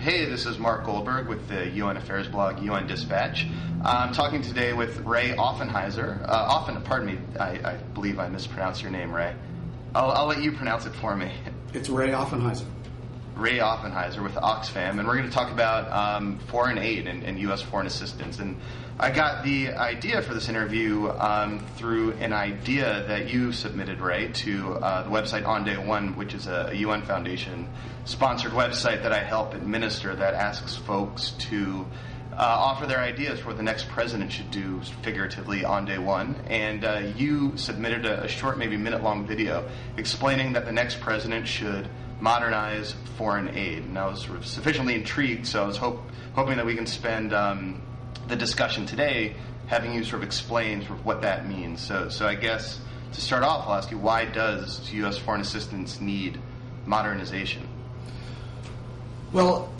Hey, this is Mark Goldberg with the UN Affairs blog UN Dispatch. I'm talking today with Ray Offenheiser. I believe I mispronounced your name, Ray. I'll let you pronounce it for me. It's Ray Offenheiser. Ray Offenheiser with Oxfam, and we're going to talk about foreign aid and U.S. foreign assistance. And I got the idea for this interview through an idea that you submitted, Ray, to the website On Day One, which is a UN Foundation-sponsored website that I help administer that asks folks to offer their ideas for what the next president should do, figuratively, on day one. And you submitted a short, maybe minute-long video explaining that the next president should modernize foreign aid. And I was sort of sufficiently intrigued, so I was hoping that we can spend the discussion today having you sort of explain sort of what that means. So I guess to start off, I'll ask you, why does U.S. foreign assistance need modernization? Well,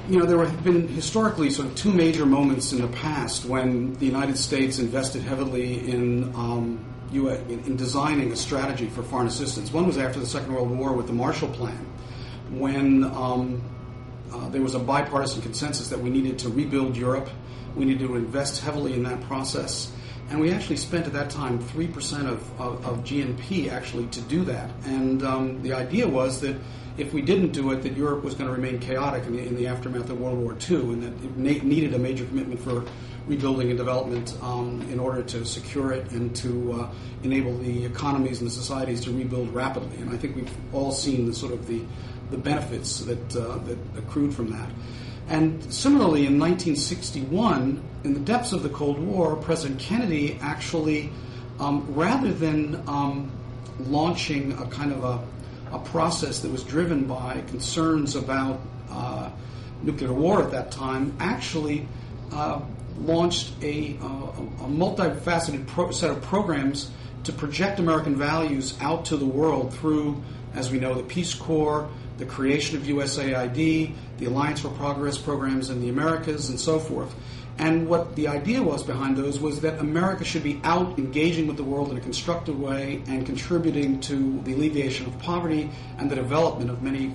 you know, there have been historically sort of two major moments in the past when the United States invested heavily in designing a strategy for foreign assistance. One was after the Second World War with the Marshall Plan, when there was a bipartisan consensus that we needed to rebuild Europe, we needed to invest heavily in that process. And we actually spent at that time 3% of GNP actually to do that. And the idea was that if we didn't do it, that Europe was going to remain chaotic in the aftermath of World War II, and that it needed a major commitment for rebuilding and development in order to secure it and to enable the economies and the societies to rebuild rapidly. And I think we've all seen the benefits that accrued from that. And similarly, in 1961, in the depths of the Cold War, President Kennedy actually, rather than launching a kind of a process that was driven by concerns about nuclear war at that time, actually launched a multifaceted set of programs to project American values out to the world through, as we know, the Peace Corps, the creation of USAID, the Alliance for Progress programs in the Americas, and so forth. And what the idea was behind those was that America should be out engaging with the world in a constructive way and contributing to the alleviation of poverty and the development of many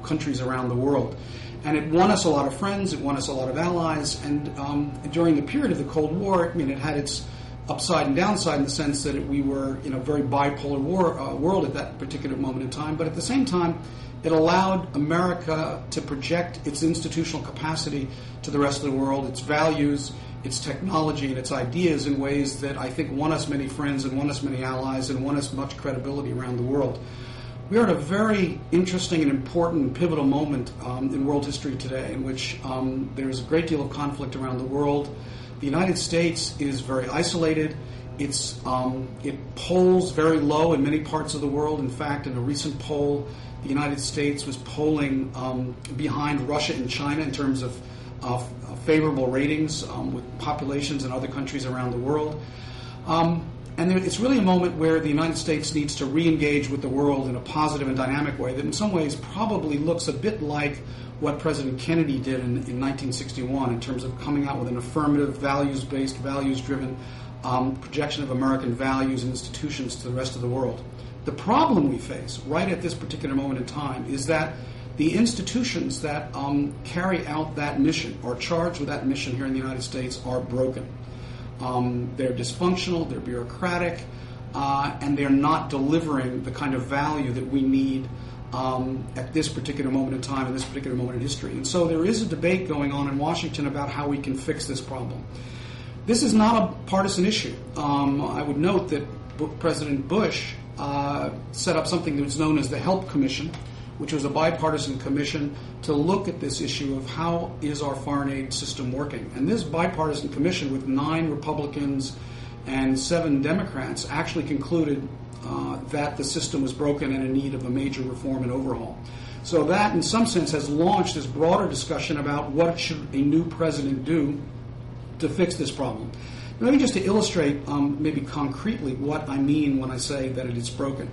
countries around the world. And it won us a lot of friends, it won us a lot of allies, and during the period of the Cold War, I mean, it had its upside and downside in the sense that we were in a very bipolar world at that particular moment in time, but at the same time, it allowed America to project its institutional capacity to the rest of the world, its values, its technology, and its ideas in ways that I think won us many friends and won us many allies and won us much credibility around the world. We are at a very interesting and important and pivotal moment in world history today in which there is a great deal of conflict around the world. The United States is very isolated. It polls very low in many parts of the world. In fact, in a recent poll, the United States was polling behind Russia and China in terms of favorable ratings with populations in other countries around the world. And it's really a moment where the United States needs to re-engage with the world in a positive and dynamic way that in some ways probably looks a bit like what President Kennedy did in 1961 in terms of coming out with an affirmative, values-based, values-driven projection of American values and institutions to the rest of the world. The problem we face right at this particular moment in time is that the institutions that carry out that mission or charged with that mission here in the United States are broken. They're dysfunctional, they're bureaucratic, and they're not delivering the kind of value that we need at this particular moment in time, in this particular moment in history. And so there is a debate going on in Washington about how we can fix this problem. This is not a partisan issue. I would note that President Bush set up something that was known as the HELP Commission, which was a bipartisan commission to look at this issue of how is our foreign aid system working. And this bipartisan commission with 9 Republicans and 7 Democrats actually concluded that the system was broken and in need of a major reform and overhaul. So that, in some sense, has launched this broader discussion about what should a new president do to fix this problem. Maybe just to illustrate maybe concretely what I mean when I say that it is broken.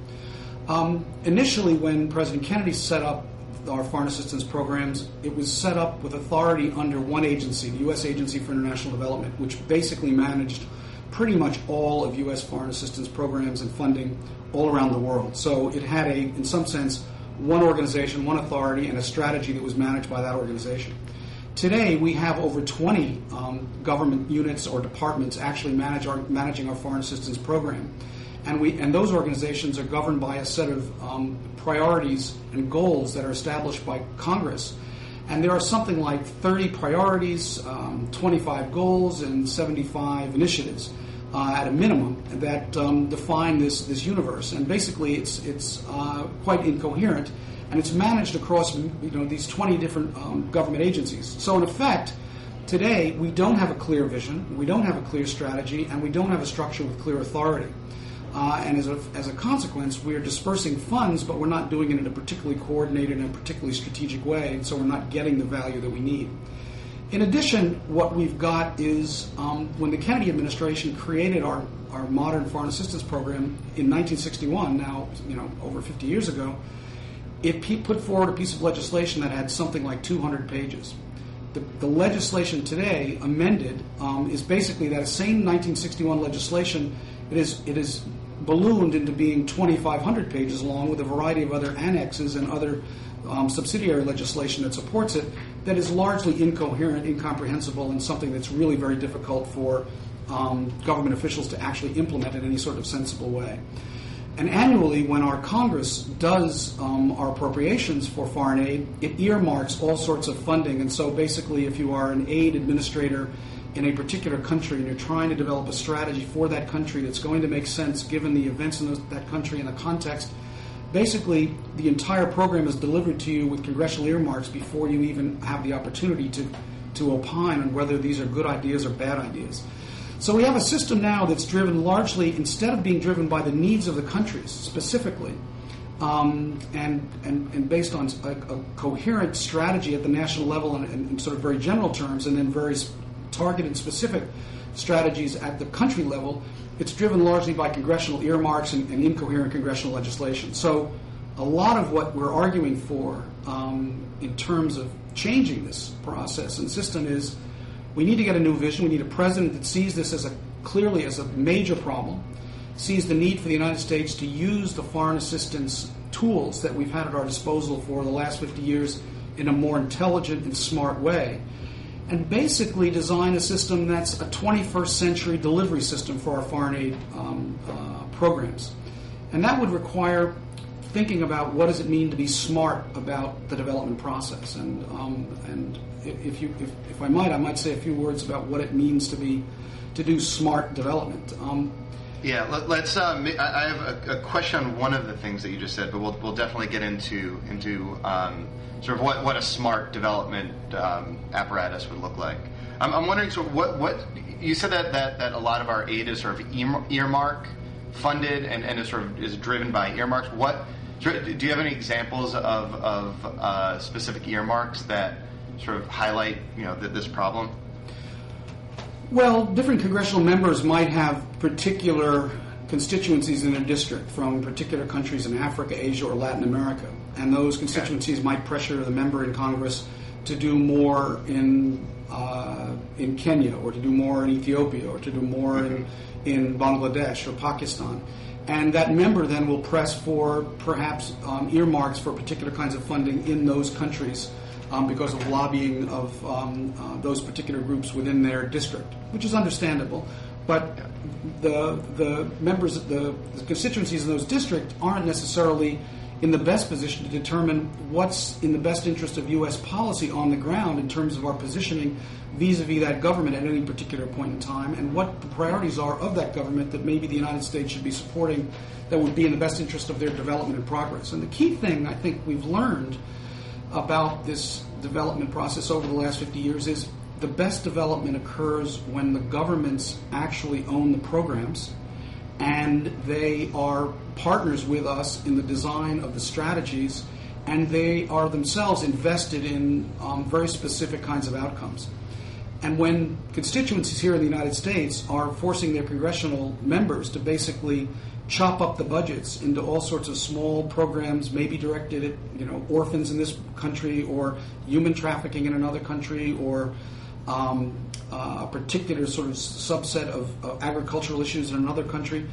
Initially, when President Kennedy set up our foreign assistance programs, it was set up with authority under one agency, the U.S. Agency for International Development, which basically managed pretty much all of U.S. foreign assistance programs and funding all around the world. So it had in some sense, one organization, one authority, and a strategy that was managed by that organization. Today, we have over 20 government units or departments actually managing our foreign assistance program. And those organizations are governed by a set of priorities and goals that are established by Congress. And there are something like 30 priorities, 25 goals, and 75 initiatives at a minimum that define this universe. And basically, it's quite incoherent, and it's managed across these 20 different government agencies. So in effect, today we don't have a clear vision, we don't have a clear strategy, and we don't have a structure with clear authority. And as a consequence, we are dispersing funds, but we're not doing it in a particularly coordinated and a particularly strategic way, and so we're not getting the value that we need. In addition, what we've got is when the Kennedy administration created our modern foreign assistance program in 1961, now over 50 years ago, it put forward a piece of legislation that had something like 200 pages. The legislation today, amended, is basically that same 1961 legislation. It is ballooned into being 2,500 pages long with a variety of other annexes and other subsidiary legislation that supports it that is largely incoherent, incomprehensible, and something that's really very difficult for government officials to actually implement in any sort of sensible way. And annually, when our Congress does our appropriations for foreign aid, it earmarks all sorts of funding. And so basically, if you are an aid administrator in a particular country and you're trying to develop a strategy for that country that's going to make sense given the events in that country and the context, basically the entire program is delivered to you with congressional earmarks before you even have the opportunity to opine on whether these are good ideas or bad ideas. So we have a system now that's driven largely, instead of being driven by the needs of the countries specifically, and based on a coherent strategy at the national level and in sort of very general terms, and then very targeted specific strategies at the country level, it's driven largely by congressional earmarks and incoherent congressional legislation. So a lot of what we're arguing for in terms of changing this process and system is we need to get a new vision. We need a president that sees this clearly as a major problem, sees the need for the United States to use the foreign assistance tools that we've had at our disposal for the last 50 years in a more intelligent and smart way, and basically design a system that's a 21st century delivery system for our foreign aid programs. And that would require thinking about what does it mean to be smart about the development process. And if I might say a few words about what it means to do smart development. Let's. I have a question on one of the things that you just said, but we'll definitely get into sort of what a smart development apparatus would look like. I'm wondering, sort of what you said that a lot of our aid is sort of earmark funded and is driven by earmarks. Do you have any examples of specific earmarks that sort of highlight this problem? Well, different congressional members might have particular constituencies in their district from particular countries in Africa, Asia, or Latin America. And those constituencies might pressure the member in Congress to do more in Kenya, or to do more in Ethiopia, or to do more in Bangladesh or Pakistan. And that member then will press for perhaps earmarks for particular kinds of funding in those countries because of lobbying of those particular groups within their district, which is understandable. But the members, the constituencies in those districts aren't necessarily in the best position to determine what's in the best interest of U.S. policy on the ground in terms of our positioning vis-a-vis that government at any particular point in time, and what the priorities are of that government that maybe the United States should be supporting that would be in the best interest of their development and progress. And the key thing I think we've learned about this development process over the last 50 years is the best development occurs when the governments actually own the programs and they are partners with us in the design of the strategies, and they are themselves invested in very specific kinds of outcomes. And when constituencies here in the United States are forcing their congressional members to basically chop up the budgets into all sorts of small programs, maybe directed at orphans in this country, or human trafficking in another country, or a particular sort of subset of agricultural issues in another country,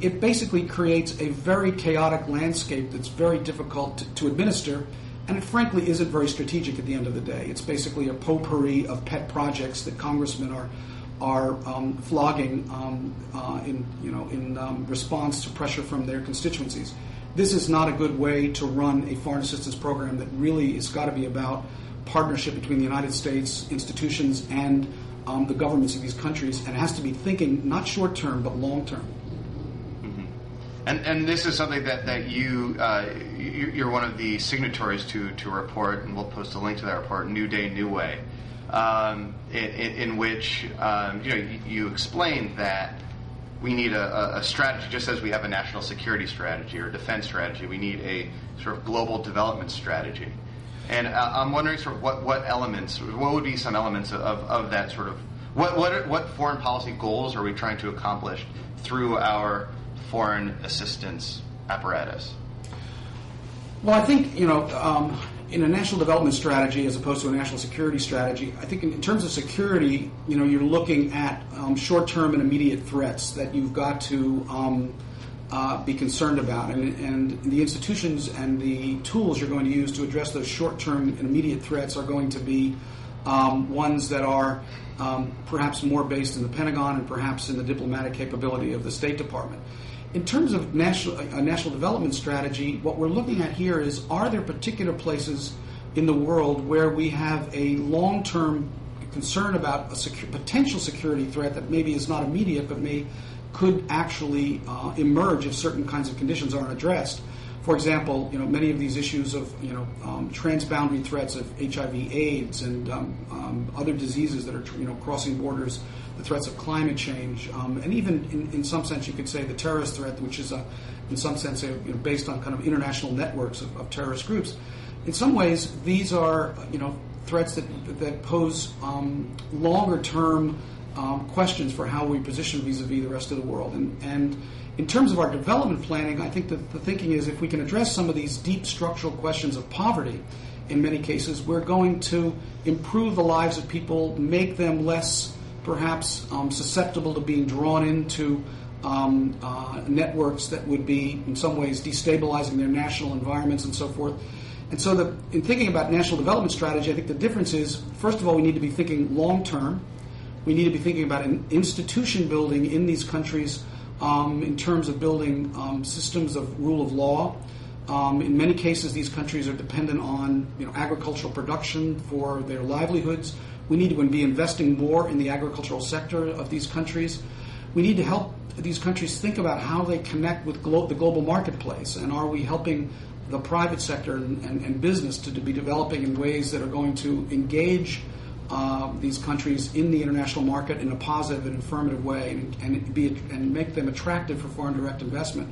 it basically creates a very chaotic landscape that's very difficult to administer, and it frankly isn't very strategic at the end of the day. It's basically a potpourri of pet projects that congressmen are flogging in response to pressure from their constituencies. This is not a good way to run a foreign assistance program that really has got to be about partnership between the United States institutions and the governments of these countries, and it has to be thinking not short term but long term. And this is something that you're one of the signatories to a report, and we'll post a link to that report, New Day, New Way, in which you explain that we need a strategy, just as we have a national security strategy or defense strategy. We need a sort of global development strategy. And I'm wondering sort of what would be some elements of that sort of, what foreign policy goals are we trying to accomplish through our foreign assistance apparatus? Well, I think, in a national development strategy as opposed to a national security strategy, I think in terms of security, you're looking at short-term and immediate threats that you've got to be concerned about. And the institutions and the tools you're going to use to address those short-term and immediate threats are going to be ones that are perhaps more based in the Pentagon and perhaps in the diplomatic capability of the State Department. In terms of national development strategy, what we're looking at here is, are there particular places in the world where we have a long-term concern about a potential security threat that maybe is not immediate but could actually emerge if certain kinds of conditions aren't addressed? For example, many of these issues of transboundary threats of HIV/AIDS and other diseases that are crossing borders, the threats of climate change, and even in some sense you could say the terrorist threat, which is in some sense based on kind of international networks of terrorist groups. In some ways, these are threats that pose longer term questions for how we position vis-a-vis the rest of the world. And in terms of our development planning, I think that the thinking is, if we can address some of these deep structural questions of poverty, in many cases, we're going to improve the lives of people, make them less perhaps susceptible to being drawn into networks that would be in some ways destabilizing their national environments and so forth. And so in thinking about national development strategy, I think the difference is, first of all, we need to be thinking long term. We need to be thinking about an institution building in these countries in terms of building systems of rule of law. In many cases, these countries are dependent on agricultural production for their livelihoods. We need to be investing more in the agricultural sector of these countries. We need to help these countries think about how they connect with the global marketplace, and are we helping the private sector and business to be developing in ways that are going to engage these countries in the international market in a positive and affirmative way, and make them attractive for foreign direct investment.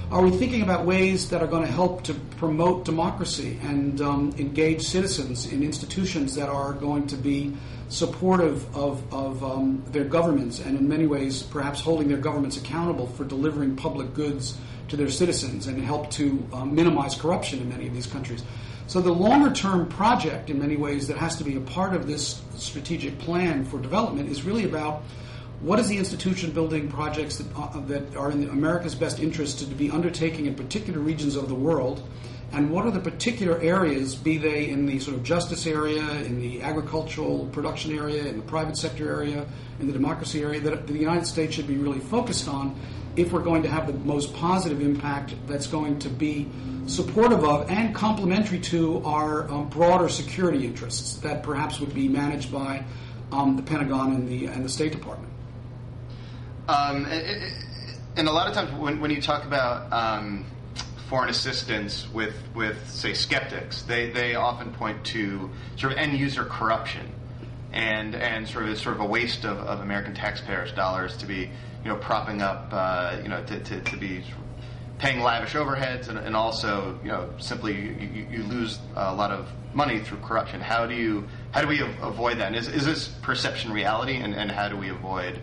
Are we thinking about ways that are going to help to promote democracy and engage citizens in institutions that are going to be supportive of their governments, and in many ways perhaps holding their governments accountable for delivering public goods to their citizens, and help to minimize corruption in many of these countries? So the longer-term project, in many ways, that has to be a part of this strategic plan for development is really about what is the institution-building projects that are in America's best interest to be undertaking in particular regions of the world, and what are the particular areas, be they in the sort of justice area, in the agricultural production area, in the private sector area, in the democracy area, that the United States should be really focused on if we're going to have the most positive impact that's going to be supportive of and complementary to our broader security interests that perhaps would be managed by the Pentagon and the State Department. And a lot of times when you talk about foreign assistance with say skeptics, they often point to sort of end user corruption and sort of a waste of American taxpayers' dollars to be propping up to be paying lavish overheads, and also simply you lose a lot of money through corruption. How do we avoid that? And is this perception reality, and how do we avoid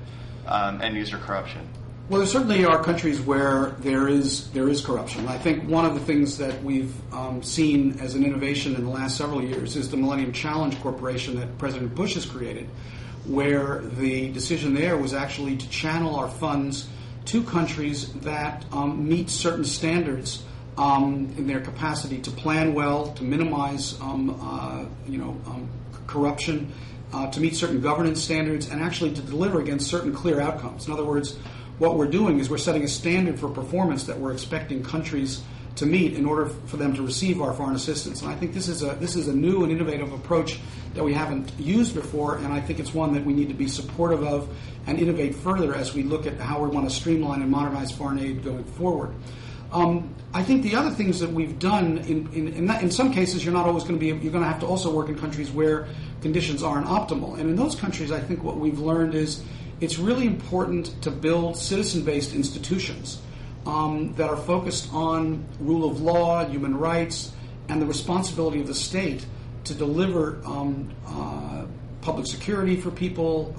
end user corruption? Well, there certainly are countries where there is corruption. I think one of the things that we've seen as an innovation in the last several years is the Millennium Challenge Corporation that President Bush has created, where the decision there was actually to channel our funds to countries that meet certain standards in their capacity to plan well, to minimize corruption, to meet certain governance standards, and actually to deliver against certain clear outcomes. In other words, what we're doing is we're setting a standard for performance that we're expecting countries to meet in order for them to receive our foreign assistance. And I think this is a new and innovative approach that we haven't used before, and I think it's one that we need to be supportive of and innovate further as we look at how we want to streamline and modernize foreign aid going forward. I think the other things that we've done, in some cases, you're going to have to also work in countries where conditions aren't optimal. And in those countries, I think what we've learned is it's really important to build citizen-based institutions that are focused on rule of law, human rights, and the responsibility of the state to deliver public security for people,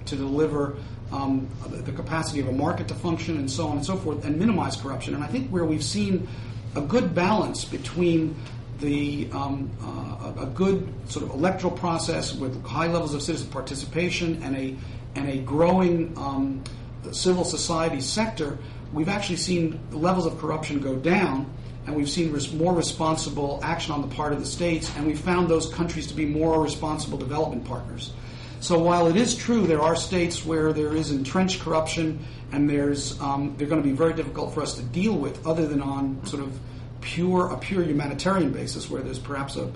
to deliver the capacity of a market to function, and so on and so forth, and minimize corruption. And I think where we've seen a good balance between a good sort of electoral process with high levels of citizen participation and a growing civil society sector, we've actually seen the levels of corruption go down, and we've seen more responsible action on the part of the states, and we've found those countries to be more responsible development partners. So while it is true there are states where there is entrenched corruption and they're going to be very difficult for us to deal with, other than on sort of a pure humanitarian basis, where there's perhaps a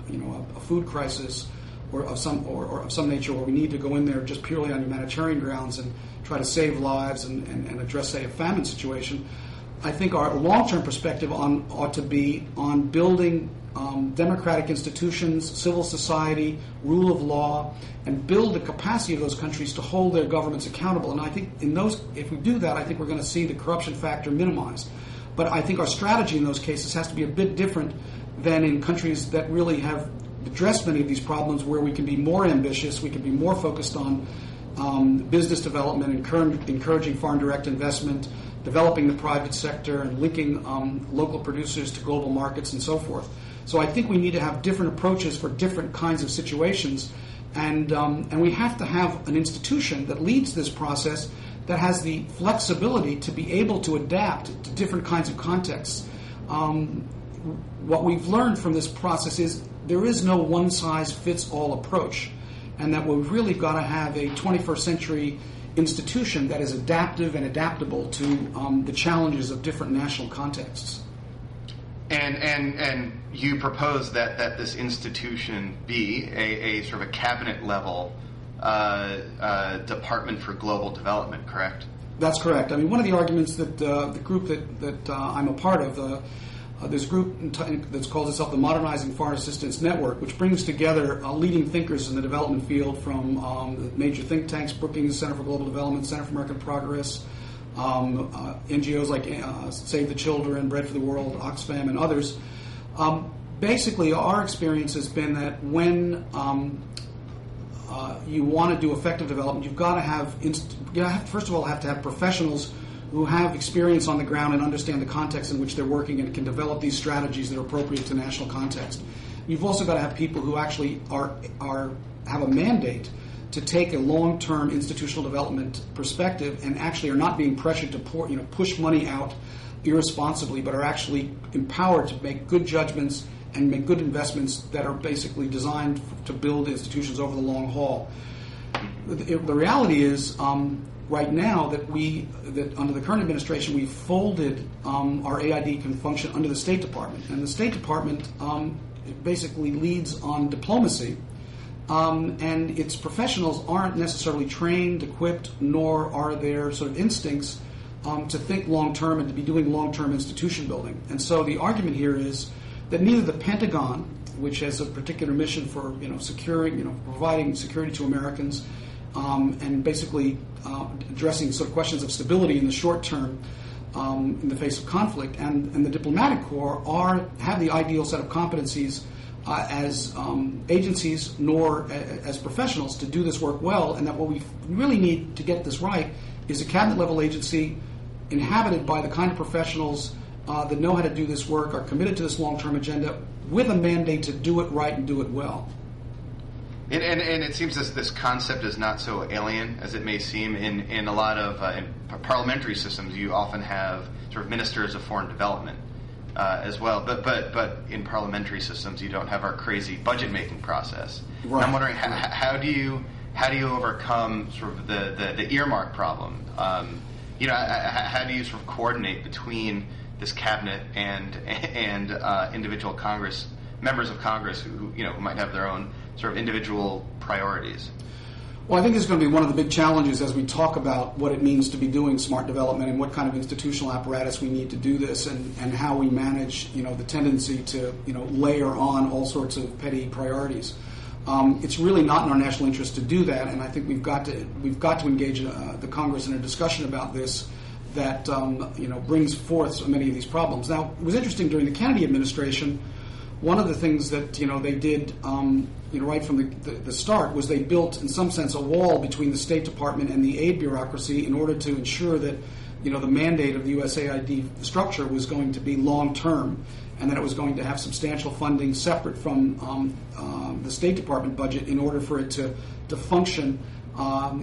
food crisis or of some nature where we need to go in there just purely on humanitarian grounds and try to save lives and address, say, a famine situation. I think our long-term perspective ought to be on building democratic institutions, civil society, rule of law, and build the capacity of those countries to hold their governments accountable. And I think if we do that, I think we're going to see the corruption factor minimized. But I think our strategy in those cases has to be a bit different than in countries that really have addressed many of these problems, where we can be more ambitious, we can be more focused on business development, encouraging foreign direct investment, developing the private sector, and linking local producers to global markets and so forth. So I think we need to have different approaches for different kinds of situations, and we have to have an institution that leads this process that has the flexibility to be able to adapt to different kinds of contexts. What we've learned from this process is there is no one-size-fits-all approach, and that we've really got to have a 21st century institution that is adaptive and adaptable to the challenges of different national contexts. And you propose that this institution be a sort of a cabinet level Department for Global Development, correct? That's correct. I mean, one of the arguments that the group that I'm a part of, this group that calls itself the Modernizing Foreign Assistance Network, which brings together leading thinkers in the development field from the major think tanks, Brookings Center for Global Development, Center for American Progress, NGOs like Save the Children, Bread for the World, Oxfam, and others. Basically, our experience has been that when you want to do effective development, you've got to have, first of all, have to have professionals who have experience on the ground and understand the context in which they're working and can develop these strategies that are appropriate to national context. You've also got to have people who actually have a mandate to take a long-term institutional development perspective and actually are not being pressured to push money out irresponsibly, but are actually empowered to make good judgments and make good investments that are basically designed to build institutions over the long haul. The reality is, right now, that under the current administration, we've folded our AID can function under the State Department, and the State Department basically leads on diplomacy, and its professionals aren't necessarily trained, equipped, nor are their sort of instincts to think long-term and to be doing long-term institution building. And so the argument here is that neither the Pentagon, which has a particular mission for securing, providing security to Americans, and basically addressing sort of questions of stability in the short term in the face of conflict, and the diplomatic corps have the ideal set of competencies as agencies nor as professionals to do this work well, and that what we really need to get this right is a cabinet-level agency inhabited by the kind of professionals that know how to do this work, are committed to this long-term agenda, with a mandate to do it right and do it well. And it seems this concept is not so alien as it may seem. In a lot of in parliamentary systems, you often have sort of ministers of foreign development as well. But in parliamentary systems, you don't have our crazy budget making process. Right. I'm wondering how do you overcome sort of the earmark problem? How do you sort of coordinate between this cabinet and individual members of Congress who might have their own sort of individual priorities? Well, I think this is going to be one of the big challenges as we talk about what it means to be doing smart development and what kind of institutional apparatus we need to do this, and how we manage the tendency to layer on all sorts of petty priorities. It's really not in our national interest to do that, and I think we've got to engage the Congress in a discussion about this that brings forth so many of these problems. Now, it was interesting during the Kennedy administration. One of the things that they did right from the start was they built, in some sense, a wall between the State Department and the aid bureaucracy in order to ensure that the mandate of the USAID structure was going to be long term, and that it was going to have substantial funding separate from the State Department budget in order for it to function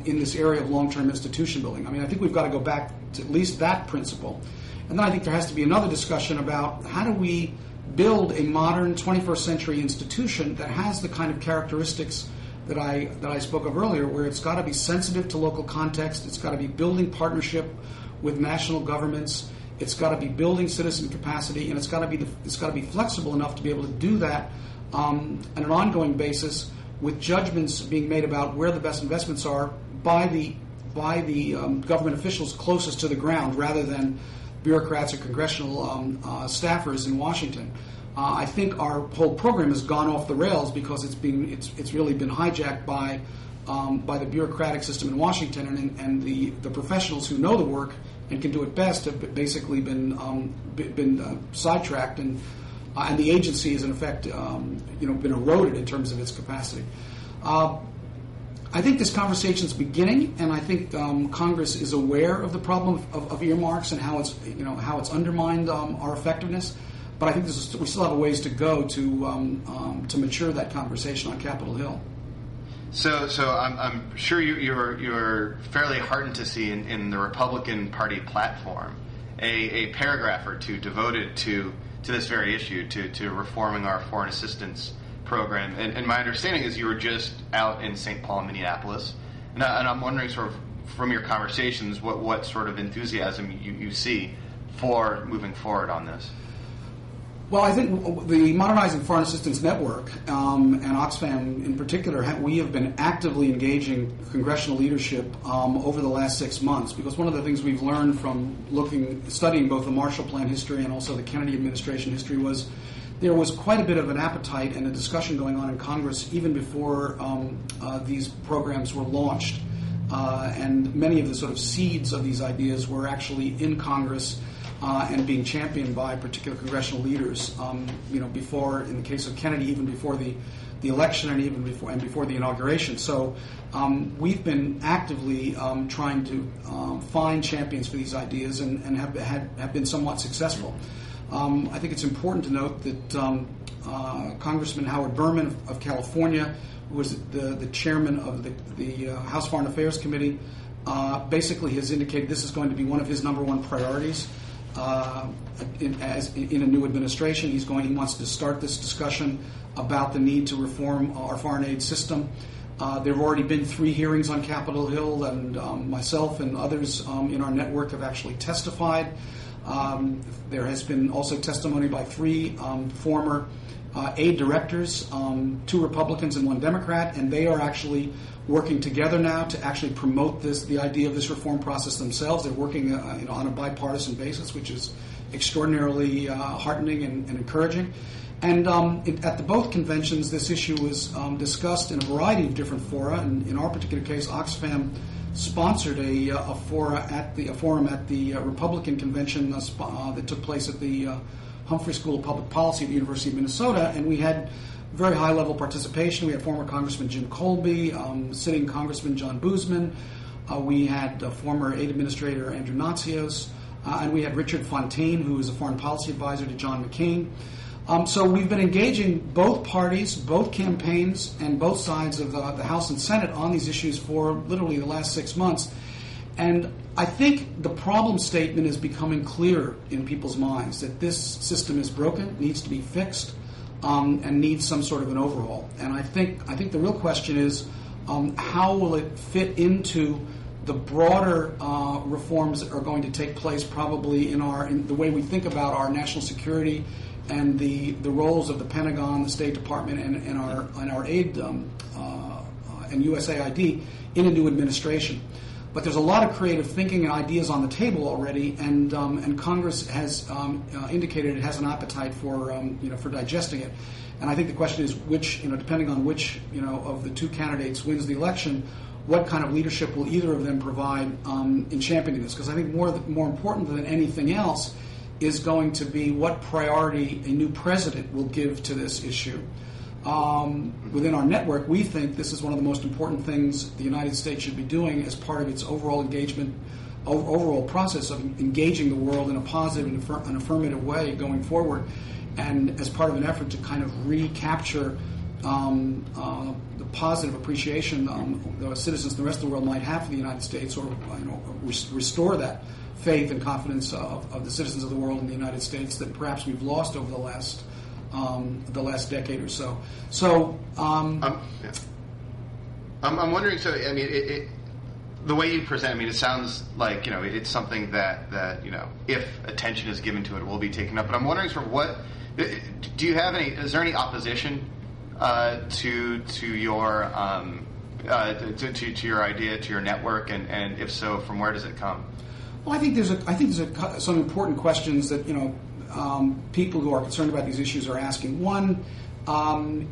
in this area of long-term institution building. I mean, I think we've got to go back to at least that principle, and then I think there has to be another discussion about how do we build a modern 21st century institution that has the kind of characteristics that I spoke of earlier, where it's got to be sensitive to local context, it's got to be building partnership with national governments, it's got to be building citizen capacity, and it's got to be flexible enough to be able to do that on an ongoing basis, with judgments being made about where the best investments are by the government officials closest to the ground, rather than bureaucrats or congressional staffers in Washington. I think our whole program has gone off the rails because it's really been hijacked by the bureaucratic system in Washington, and the professionals who know the work and can do it best have basically been sidetracked, and the agency has in effect been eroded in terms of its capacity. I think this conversation is beginning, and I think Congress is aware of the problem of earmarks and how it's undermined our effectiveness. But I think we still have a ways to go to mature that conversation on Capitol Hill. So I'm sure you're fairly heartened to see in the Republican Party platform a paragraph or two devoted to this very issue, to reforming our foreign assistance program. And my understanding is you were just out in St. Paul and Minneapolis, and I'm wondering, sort of from your conversations, what sort of enthusiasm you see for moving forward on this. Well, I think the Modernizing Foreign Assistance Network and Oxfam in particular, we have been actively engaging congressional leadership over the last 6 months, because one of the things we've learned from studying both the Marshall Plan history and also the Kennedy administration history was there was quite a bit of an appetite and a discussion going on in Congress even before these programs were launched. And many of the sort of seeds of these ideas were actually in Congress and being championed by particular congressional leaders. Before, in the case of Kennedy, even before the election and even before the inauguration. So we've been actively trying to find champions for these ideas and have been somewhat successful. I think it's important to note that Congressman Howard Berman of California, who was the chairman of the House Foreign Affairs Committee, basically has indicated this is going to be one of his number one priorities in a new administration. He wants to start this discussion about the need to reform our foreign aid system. There have already been 3 hearings on Capitol Hill, and myself and others in our network have actually testified. There has been also testimony by 3 former aid directors, 2 Republicans and 1 Democrat, and they are actually working together now to actually promote the idea of this reform process themselves. They're working on a bipartisan basis, which is extraordinarily heartening and encouraging. And at both conventions, this issue was discussed in a variety of different fora. And in our particular case, Oxfam sponsored a forum at the Republican convention that took place at the Humphrey School of Public Policy at the University of Minnesota, and we had very high-level participation. We had former Congressman Jim Colby, sitting Congressman John Boozman. We had former aid administrator Andrew Natsios, and we had Richard Fontaine, who is a foreign policy advisor to John McCain. So we've been engaging both parties, both campaigns, and both sides of the House and Senate on these issues for literally the last 6 months. And I think the problem statement is becoming clear in people's minds, that this system is broken, needs to be fixed, and needs some sort of an overhaul. And I think the real question is, how will it fit into the broader reforms that are going to take place probably in the way we think about our national security and the roles of the Pentagon, the State Department, and our aid and USAID in a new administration. But there's a lot of creative thinking and ideas on the table already, and Congress has indicated it has an appetite for digesting it. And I think the question is which, depending on which of the two candidates wins the election, what kind of leadership will either of them provide in championing this? Because I think more important than anything else is going to be what priority a new president will give to this issue. Within our network, we think this is one of the most important things the United States should be doing as part of its overall engagement, overall process of engaging the world in a positive and affirmative way going forward, and as part of an effort to kind of recapture the positive appreciation the citizens in the rest of the world might have for the United States, or restore that faith and confidence of the citizens of the world in the United States that perhaps we've lost over the last decade or so. So, I'm wondering. So, I mean, the way you present, it sounds like it's something that if attention is given to it, will be taken up. But I'm wondering, sort of, what do you have any? Is there any opposition to your to your idea, to your network, and if so, from where does it come? Well, I think there's some important questions that people who are concerned about these issues are asking. One,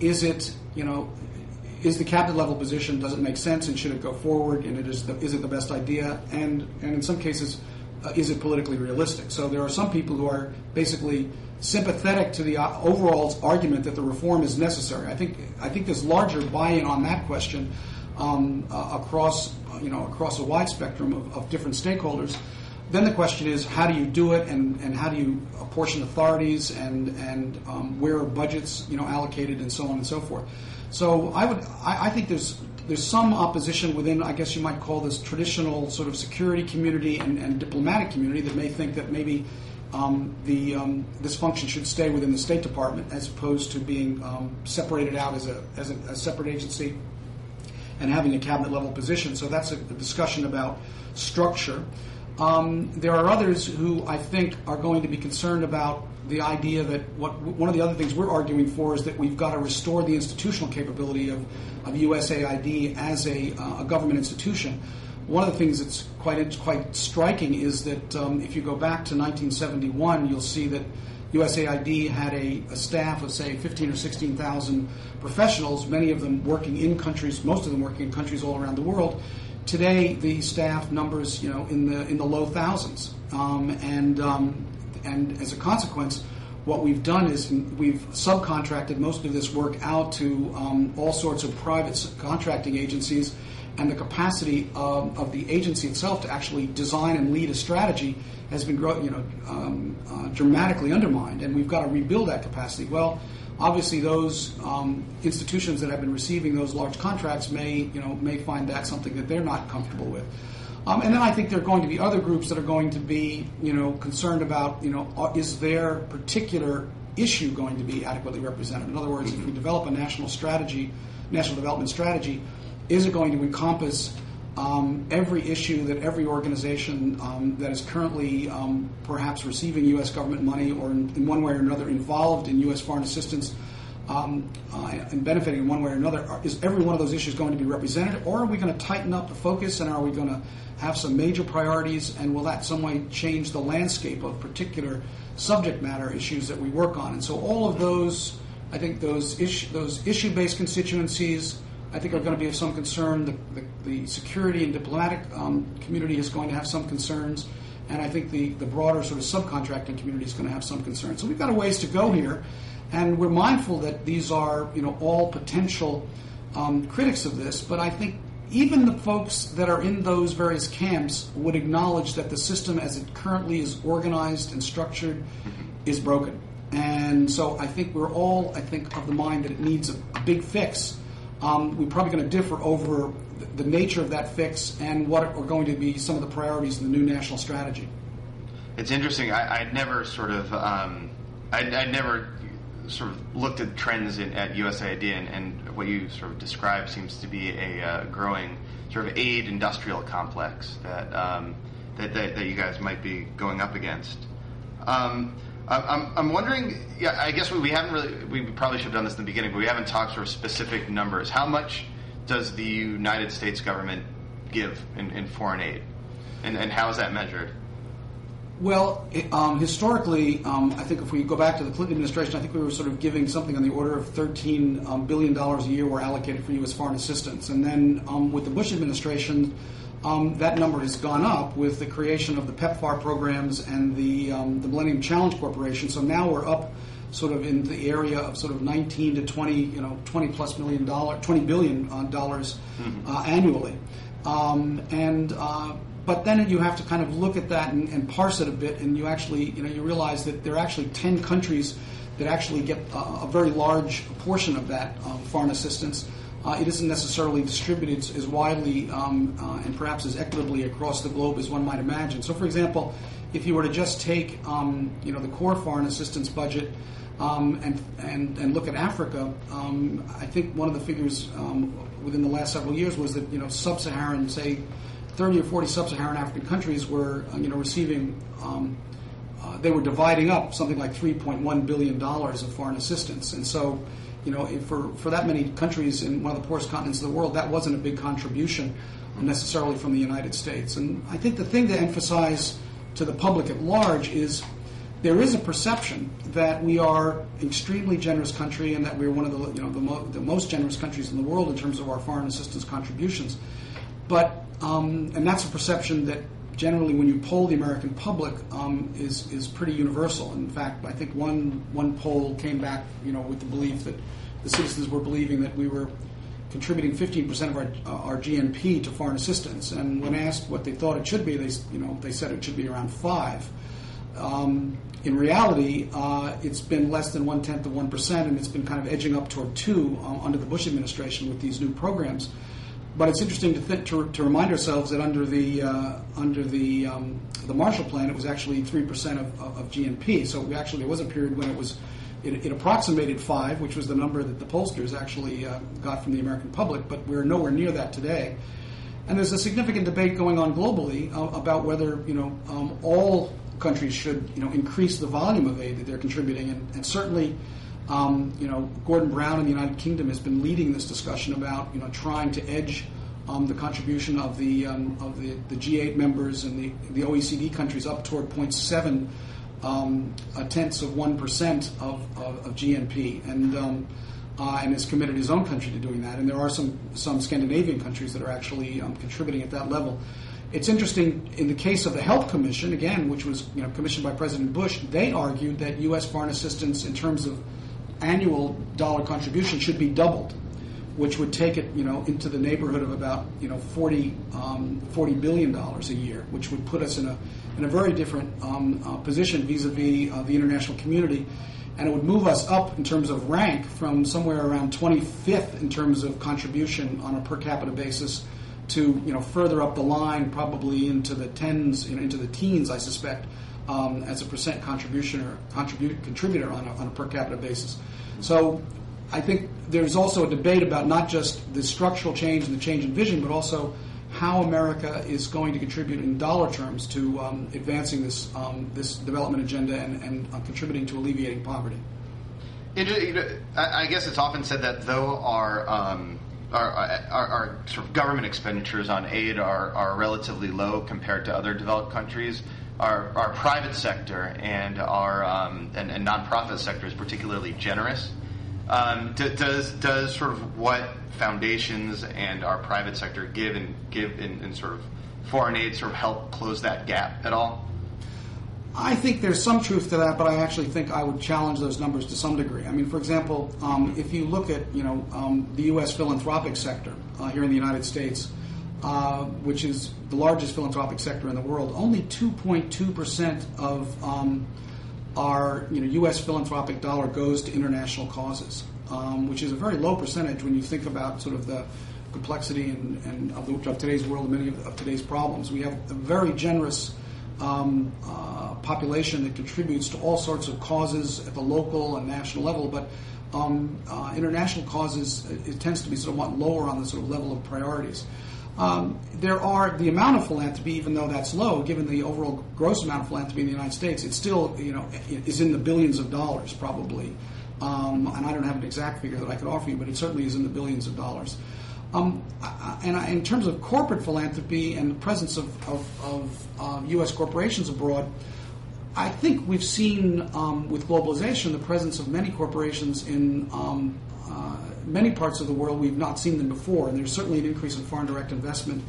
is the cabinet level position, does it make sense, and should it go forward, and is it the best idea, and in some cases, is it politically realistic? So there are some people who are basically sympathetic to the overall argument that the reform is necessary. I think there's larger buy-in on that question across a wide spectrum of different stakeholders. Then the question is, how do you do it, and how do you apportion authorities, and where are budgets allocated, and so on and so forth. So I think there's some opposition within, I guess you might call this traditional sort of security community and diplomatic community, that may think that maybe this function should stay within the State Department as opposed to being separated out as a separate agency and having a cabinet level position. So that's a discussion about structure. There are others who I think are going to be concerned about the idea that one of the other things we're arguing for is that we've got to restore the institutional capability of USAID as a government institution. One of the things that's quite striking is that if you go back to 1971, you'll see that USAID had a staff of, say, 15 or 16,000 professionals, many of them working in countries, most of them working in countries all around the world. Today, the staff numbers, in the low thousands, and as a consequence, what we've done is we've subcontracted most of this work out to all sorts of private contracting agencies, and the capacity of the agency itself to actually design and lead a strategy has been dramatically undermined, and we've got to rebuild that capacity. Well, obviously, those institutions that have been receiving those large contracts may find that something that they're not comfortable with. And then I think there are going to be other groups that are going to be, concerned about, is their particular issue going to be adequately represented? In other words, if we develop a national development strategy, is it going to encompass every issue that every organization that is currently perhaps receiving U.S. government money or in one way or another involved in U.S. foreign assistance and benefiting in one way or another, is every one of those issues going to be represented, or are we going to tighten up the focus, and are we going to have some major priorities, and will that some way change the landscape of particular subject matter issues that we work on? And so all of those, I think those issue-based constituencies, I think are going to be of some concern. The security and diplomatic community is going to have some concerns, and I think the broader sort of subcontracting community is going to have some concerns. So we've got a ways to go here, and we're mindful that these are all potential critics of this, but I think even the folks that are in those various camps would acknowledge that the system as it currently is organized and structured is broken. And so I think we're all, of the mind that it needs a big fix. We're probably going to differ over the nature of that fix and what are going to be some of the priorities in the new national strategy. It's interesting. I'd never sort of, I'd never sort of looked at trends at USAID, and what you sort of described seems to be a growing sort of aid industrial complex that you guys might be going up against. I'm wondering. Yeah, I guess we haven't really. We probably should have done this in the beginning, but we haven't talked sort of specific numbers. How much does the United States government give in foreign aid, and how is that measured? Well, historically, I think if we go back to the Clinton administration, I think we were sort of giving something on the order of $13 billion a year were allocated for U.S. foreign assistance. And then with the Bush administration, that number has gone up with the creation of the PEPFAR programs and the Millennium Challenge Corporation. So now we're up sort of in the area of sort of 19 to 20, $20 billion dollars annually. But then you have to kind of look at that and parse it a bit, and you actually, you realize that there are actually 10 countries that actually get a very large portion of that foreign assistance. It isn't necessarily distributed as widely and perhaps as equitably across the globe as one might imagine. So, for example, if you were to just take, the core foreign assistance budget and look at Africa, I think one of the figures within the last several years was that, sub-Saharan, say, 30 or 40 sub-Saharan African countries were, receiving, they were dividing up something like $3.1 billion of foreign assistance. And so, for that many countries in one of the poorest continents of the world, that wasn't a big contribution necessarily from the United States. And I think the thing to emphasize to the public at large is there is a perception that we are an extremely generous country and that we're one of the most generous countries in the world in terms of our foreign assistance contributions. But and that's a perception that generally, when you poll the American public, is pretty universal. In fact, I think one poll came back, with the belief that the citizens were believing that we were contributing 15% of our GNP to foreign assistance. And when asked what they thought it should be, they said it should be around 5%. In reality, it's been less than 1/10 of 1%, and it's been kind of edging up toward 2% under the Bush administration with these new programs. But it's interesting to remind ourselves that under the Marshall Plan, it was actually 3% of GNP. So there was a period when it approximated 5%, which was the number that the pollsters actually got from the American public. But we're nowhere near that today. And there's a significant debate going on globally about whether all countries should increase the volume of aid that they're contributing, and certainly. Gordon Brown in the United Kingdom has been leading this discussion about trying to edge the contribution of the G8 members and the OECD countries up toward 0.7 tenths of 1% of GNP, and has committed his own country to doing that. And there are some Scandinavian countries that are actually contributing at that level. It's interesting in the case of the Health Commission, again, which was commissioned by President Bush. They argued that U.S. foreign assistance in terms of annual dollar contribution should be doubled, which would take it, into the neighborhood of about, $40 billion a year, which would put us in a very different position vis-a-vis the international community, and it would move us up in terms of rank from somewhere around 25th in terms of contribution on a per capita basis to, further up the line, probably into the into the teens, I suspect. As a percent contributor on a per capita basis. So I think there's also a debate about not just the structural change and the change in vision, but also how America is going to contribute in dollar terms to advancing this development agenda and contributing to alleviating poverty. I guess it's often said that though our sort of government expenditures on aid are relatively low compared to other developed countries, our private sector and our and nonprofit sector is particularly generous. Does sort of what foundations and our private sector give in sort of foreign aid sort of help close that gap at all? I think there's some truth to that, but I actually think I would challenge those numbers to some degree. I mean, for example, if you look at the U.S. philanthropic sector here in the United States, which is the largest philanthropic sector in the world, only 2.2% our U.S. philanthropic dollar goes to international causes, which is a very low percentage when you think about sort of the complexity and of today's world and many of today's problems. We have a very generous population that contributes to all sorts of causes at the local and national level, but international causes, it tends to be somewhat lower on the sort of level of priorities. There are the amount of philanthropy, even though that's low, given the overall gross amount of philanthropy in the United States, it's still is in the billions of dollars probably. And I don't have an exact figure that I could offer you, but it certainly is in the billions of dollars. In terms of corporate philanthropy and the presence of U.S. corporations abroad, I think we've seen with globalization the presence of many corporations in many parts of the world. We've not seen them before, and there's certainly an increase in foreign direct investment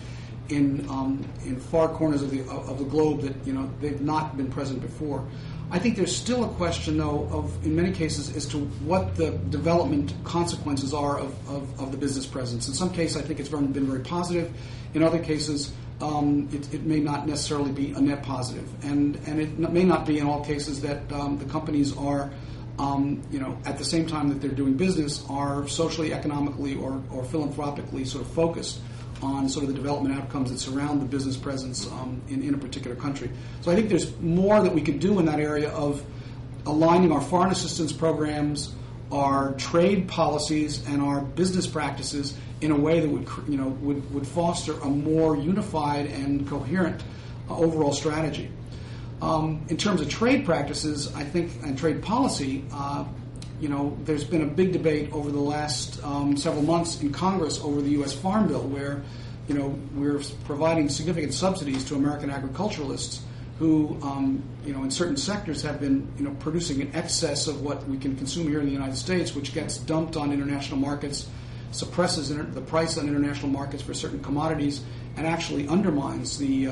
in far corners of the globe that they've not been present before. I think there's still a question, though, of in many cases as to what the development consequences are of the business presence. In some cases, I think it's been very positive. In other cases, it may not necessarily be a net positive, and it may not be in all cases that the companies are, at the same time that they're doing business, are socially, economically, or philanthropically sort of focused on sort of the development outcomes that surround the business presence in a particular country. So I think there's more that we could do in that area of aligning our foreign assistance programs, our trade policies, and our business practices in a way that would foster a more unified and coherent overall strategy. In terms of trade practices, I think, and trade policy, there's been a big debate over the last several months in Congress over the U.S. Farm Bill, where we're providing significant subsidies to American agriculturalists who, in certain sectors have been, producing in excess of what we can consume here in the United States, which gets dumped on international markets, suppresses the price on international markets for certain commodities, and actually undermines the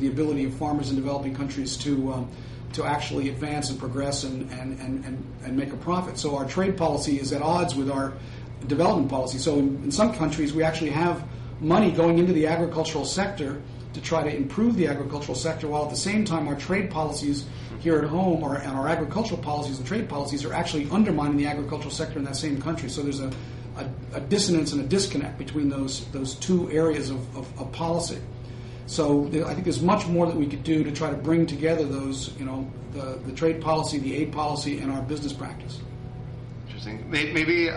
ability of farmers in developing countries to actually advance and progress and make a profit. So our trade policy is at odds with our development policy. So in some countries, we actually have money going into the agricultural sector to try to improve the agricultural sector, while at the same time our trade policies here at home, and our agricultural policies and trade policies, are actually undermining the agricultural sector in that same country. So there's a dissonance and a disconnect between those two areas of policy. So I think there's much more that we could do to try to bring together those, the trade policy, the aid policy, and our business practice. Interesting. Maybe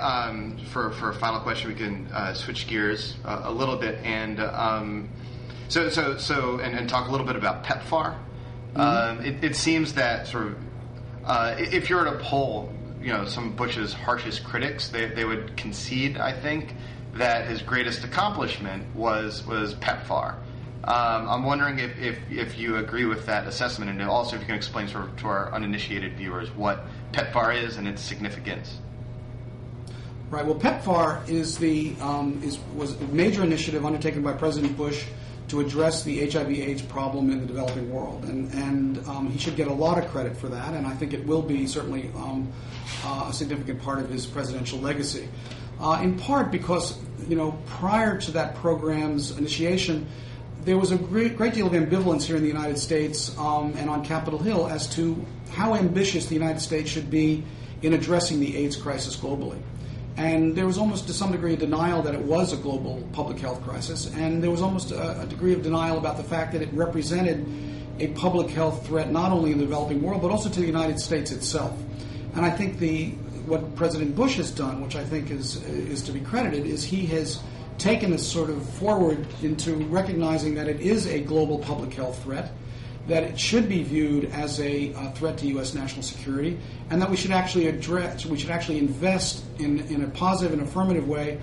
for a final question, we can switch gears a little bit and talk a little bit about PEPFAR. Mm-hmm. It seems that sort of if you're at a poll, some of Bush's harshest critics, they would concede, I think, that his greatest accomplishment was PEPFAR. I'm wondering if you agree with that assessment, and also if you can explain sort of to our uninitiated viewers what PEPFAR is and its significance. Right. Well, PEPFAR was a major initiative undertaken by President Bush to address the HIV/AIDS problem in the developing world, and he should get a lot of credit for that, and I think it will be certainly a significant part of his presidential legacy. In part because prior to that program's initiation, there was a great deal of ambivalence here in the United States and on Capitol Hill as to how ambitious the United States should be in addressing the AIDS crisis globally. And there was almost to some degree a denial that it was a global public health crisis, and there was almost a degree of denial about the fact that it represented a public health threat not only in the developing world but also to the United States itself. And I think what President Bush has done, which I think is to be credited, is he has taken us sort of forward into recognizing that it is a global public health threat, that it should be viewed as a threat to U.S. national security, and that we should actually invest in a positive and affirmative way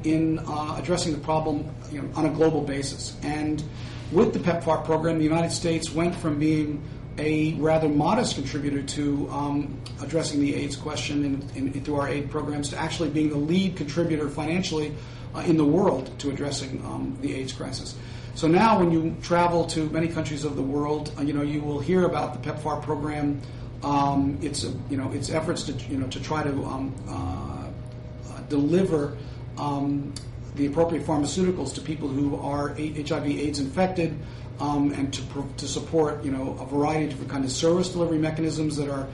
in addressing the problem on a global basis. And with the PEPFAR program, the United States went from being a rather modest contributor to addressing the AIDS question through our aid programs to actually being the lead contributor financially in the world to addressing the AIDS crisis. So now when you travel to many countries of the world, you will hear about the PEPFAR program, its efforts to try to deliver the appropriate pharmaceuticals to people who are HIV/AIDS infected, and to support a variety of different kinds of service delivery mechanisms that are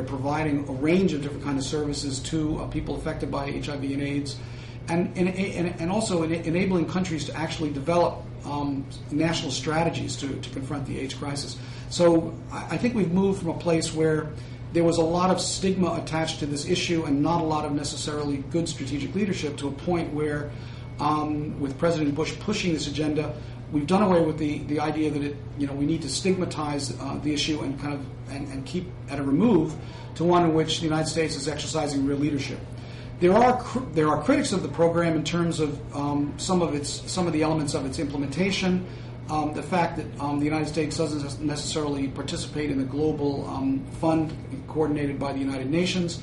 providing a range of different kinds of services to people affected by HIV and AIDS, and also enabling countries to actually develop national strategies to confront the AIDS crisis. So I think we've moved from a place where there was a lot of stigma attached to this issue and not a lot of necessarily good strategic leadership, to a point where, with President Bush pushing this agenda, we've done away with the idea that we need to stigmatize the issue and keep at a remove, to one in which the United States is exercising real leadership. There are critics of the program in terms of some of the elements of its implementation. The fact that the United States doesn't necessarily participate in the global fund coordinated by the United Nations.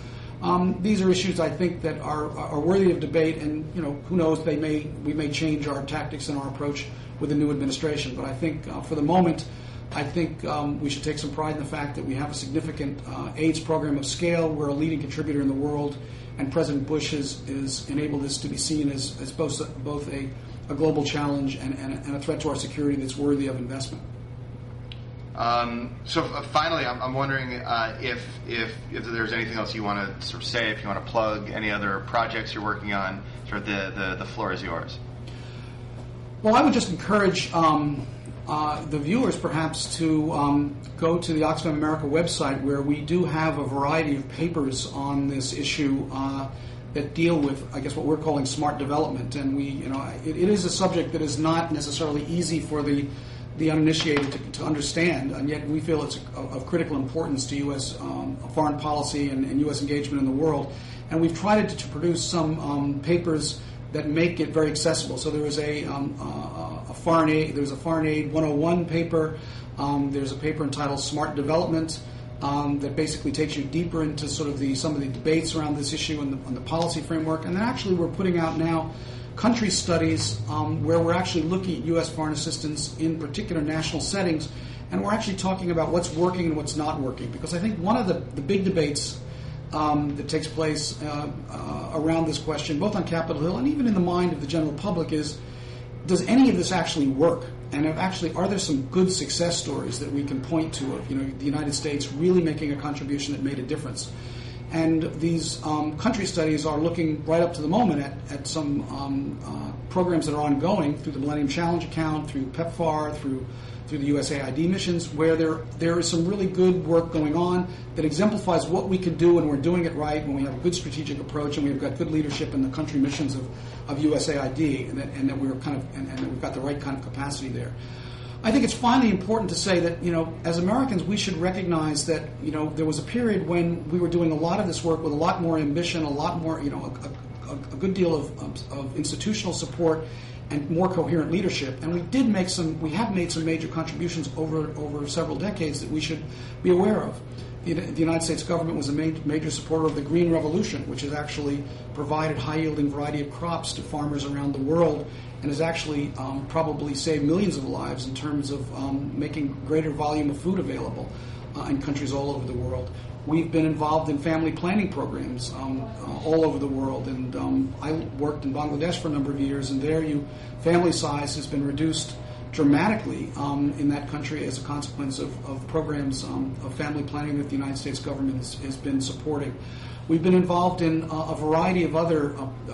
These are issues, I think, that are worthy of debate, and who knows, we may change our tactics and our approach with the new administration. But I think for the moment, I think we should take some pride in the fact that we have a significant AIDS program of scale. We're a leading contributor in the world, and President Bush has enabled this to be seen as both a global challenge and a threat to our security that's worthy of investment. Finally, I'm wondering if there's anything else you want to sort of say, if you want to plug any other projects you're working on. Sort of the floor is yours. Well, I would just encourage the viewers perhaps to go to the Oxfam America website, where we do have a variety of papers on this issue that deal with, I guess, what we're calling smart development. And it is a subject that is not necessarily easy for the uninitiated to understand, and yet we feel it's of critical importance to U.S. Foreign policy and U.S. engagement in the world. And we've tried to produce some papers that make it very accessible. So there is a foreign aid 101 paper. There's a paper entitled Smart Development that basically takes you deeper into sort of some of the debates around this issue and the policy framework. And then actually we're putting out now country studies where we're actually looking at U.S. foreign assistance in particular national settings, and we're actually talking about what's working and what's not working. Because I think one of the big debates that takes place around this question, both on Capitol Hill and even in the mind of the general public, is, does any of this actually work? And are there some good success stories that we can point to of the United States really making a contribution that made a difference? And these country studies are looking right up to the moment at some programs that are ongoing through the Millennium Challenge account, through PEPFAR, through the USAID missions, where there is some really good work going on that exemplifies what we can do when we're doing it right, when we have a good strategic approach and we've got good leadership in the country missions of USAID, and that we're and we've got the right kind of capacity there. I think it's finally important to say that, as Americans, we should recognize that, there was a period when we were doing a lot of this work with a lot more ambition, a lot more, a good deal of institutional support and more coherent leadership. And we have made some major contributions over several decades that we should be aware of. The United States government was a major supporter of the Green Revolution, which has actually provided high-yielding variety of crops to farmers around the world, and has actually probably saved millions of lives in terms of making greater volume of food available in countries all over the world. We've been involved in family planning programs all over the world, and I worked in Bangladesh for a number of years, and there family size has been reduced dramatically in that country as a consequence of programs of family planning that the United States government has been supporting. We've been involved in a variety of other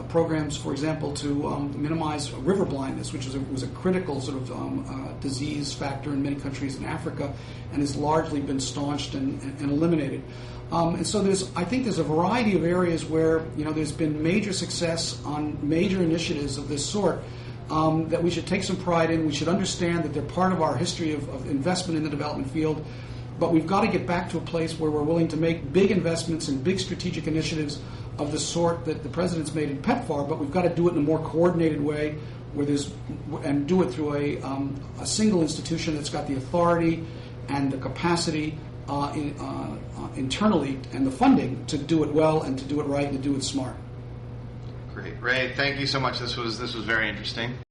programs, for example, to minimize river blindness, which was a critical sort of disease factor in many countries in Africa, and has largely been staunched and eliminated. And so I think there's a variety of areas where there's been major success on major initiatives of this sort that we should take some pride in. We should understand that they're part of our history of investment in the development field. But we've got to get back to a place where we're willing to make big investments in big strategic initiatives of the sort that the President's made in PEPFAR, but we've got to do it in a more coordinated way, and do it through a single institution that's got the authority and the capacity internally and the funding to do it well and to do it right and to do it smart. Great. Ray, thank you so much. This was very interesting.